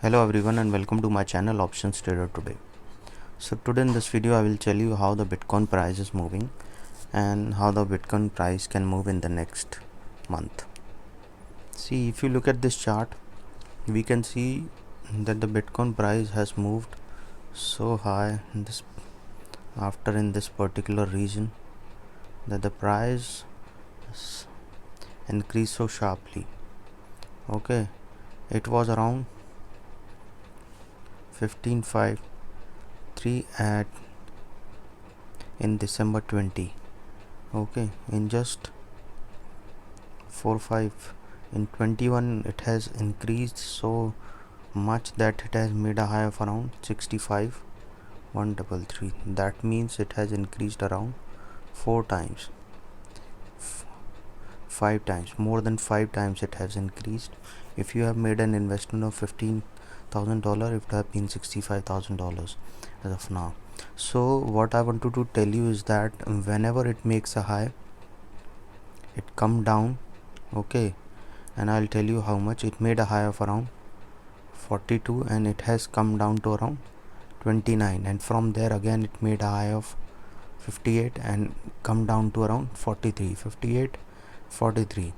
Hello everyone and welcome to my channel Options Trader Today. So today in this video I will tell you how the Bitcoin price is moving and how the Bitcoin price can move in the next month. See, if you look at this chart, we can see that the Bitcoin price has moved so high in this particular region, that the price has increased so sharply. Okay, it was around 1553 at in December 20. Okay, in just 4-5 in 21 it has increased so much that it has made a high of around 65 133. That means it has increased around 4 times, 5 times, more than 5 times it has increased. If you have made an investment of $15,000, it would have been $65,000 as of now. So what I wanted to tell you is that whenever it makes a high, it come down. Okay, and I'll tell you how much. It made a high of around 42 and it has come down to around 29, and from there again it made a high of 58 and come down to around 43. 58, 43,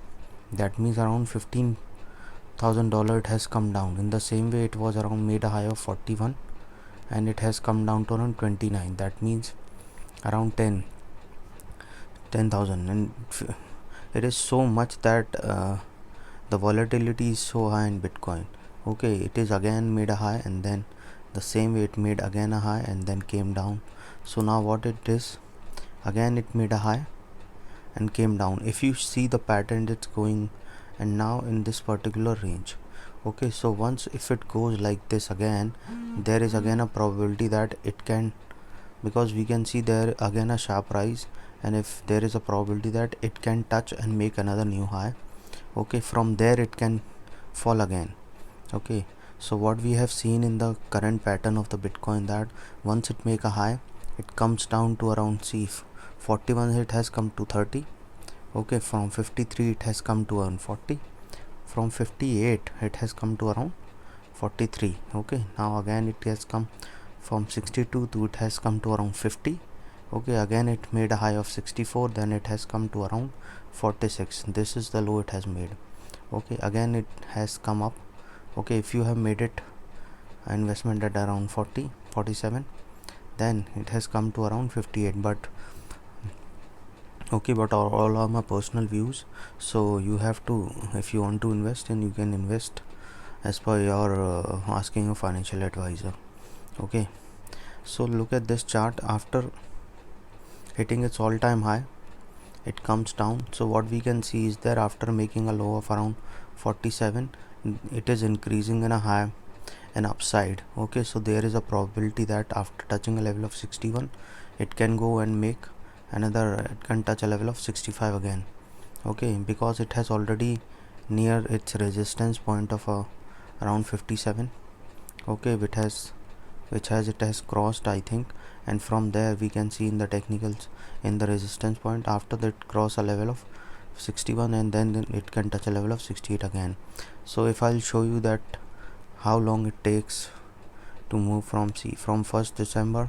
that means around $15,000 it has come down. In the same way, it was around made a high of 41 and it has come down to around 29. That means around 10,000, and it is so much that the volatility is so high in Bitcoin. Okay, it is again made a high and then the same way it made again a high and then came down. So now what it is, again it made a high and came down. If you see the pattern, it's going and now in this particular range. Okay, so once if it goes like this again, there is again a probability that it can, because we can see there again a sharp rise, and if there is a probability that it can touch and make another new high. Okay, from there it can fall again. Okay, so what we have seen in the current pattern of the Bitcoin, that once it make a high, it comes down to around 41, it has come to 30. Okay, from 53 it has come to around 40. From 58 it has come to around 43. Okay, now again it has come from 62 to it has come to around 50. Okay, again it made a high of 64, then it has come to around 46. This is the low it has made. Okay, again it has come up. Okay, if you have made it investment at around 40, 47, then it has come to around 58. But okay, but all are my personal views, so you have to, if you want to invest, and you can invest as per your asking a financial advisor. Okay, so look at this chart. After hitting its all-time high, it comes down. So what we can see is that after making a low of around 47, it is increasing in a high and upside. Okay, so there is a probability that after touching a level of 61, it can go and make another, it can touch a level of 65 again. Okay, because it has already near its resistance point of around 57. Okay, it has crossed, I think, and from there we can see in the technicals, in the resistance point, after that cross a level of 61 and then it can touch a level of 68 again. So if I'll show you that how long it takes to move from from 1st December,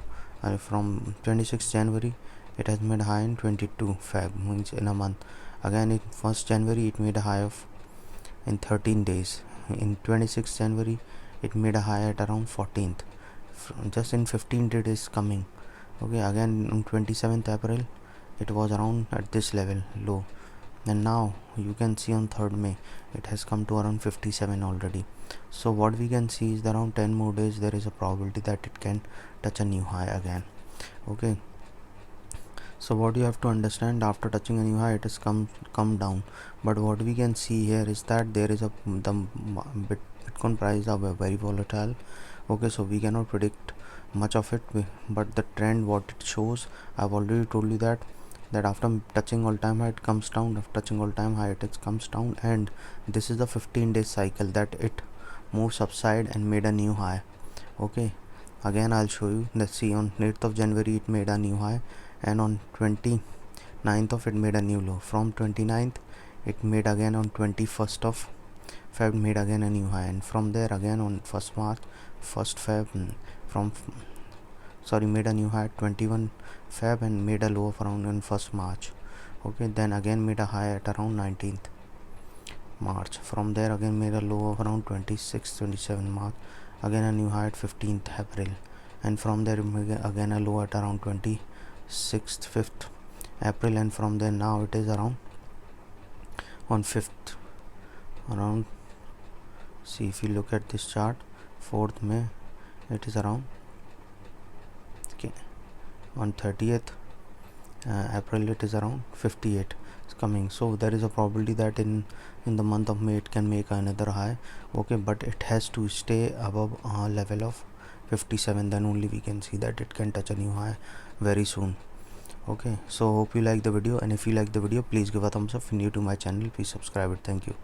from 26th January it has made a high in 22 Feb, means in a month. Again in 1st January it made a high of in 13 days. In 26th January it made a high at around 14th. Just in 15 days coming. Okay, again on 27th April it was around at this level low, and now you can see on 3rd May it has come to around 57 already. So what we can see is that around 10 more days there is a probability that it can touch a new high again. Okay, so what you have to understand, after touching a new high it has come down, but what we can see here is that there is the Bitcoin price are very volatile. Okay, so we cannot predict much of it, but the trend what it shows, I've already told you that after touching all-time high it comes down, after touching all-time high it comes down, and this is the 15-day cycle that it moves upside and made a new high. Okay, again I'll show you. Let's see, on 8th of January it made a new high, and on 29th of it made a new low. From 29th it made again on 21st of Feb made again a new high, and from there again on 1st March, 1st Feb, made a new high at 21 Feb and made a low of around on 1st March. Okay, then again made a high at around 19th March. From there again made a low of around 26 27 March, again a new high at 15th April, and from there again a low at around 26th 5th April, and from there now it is around on 5th around. See, if you look at this chart, 4th May it is around, okay, on 30th April it is around 58 it's coming. So there is a probability that in the month of May it can make another high, okay, but it has to stay above a level of 57, then only we can see that it can touch a new high very soon. Okay, so hope you like the video, and if you like the video, please give a thumbs up. If you're new to my channel, please subscribe it. Thank you.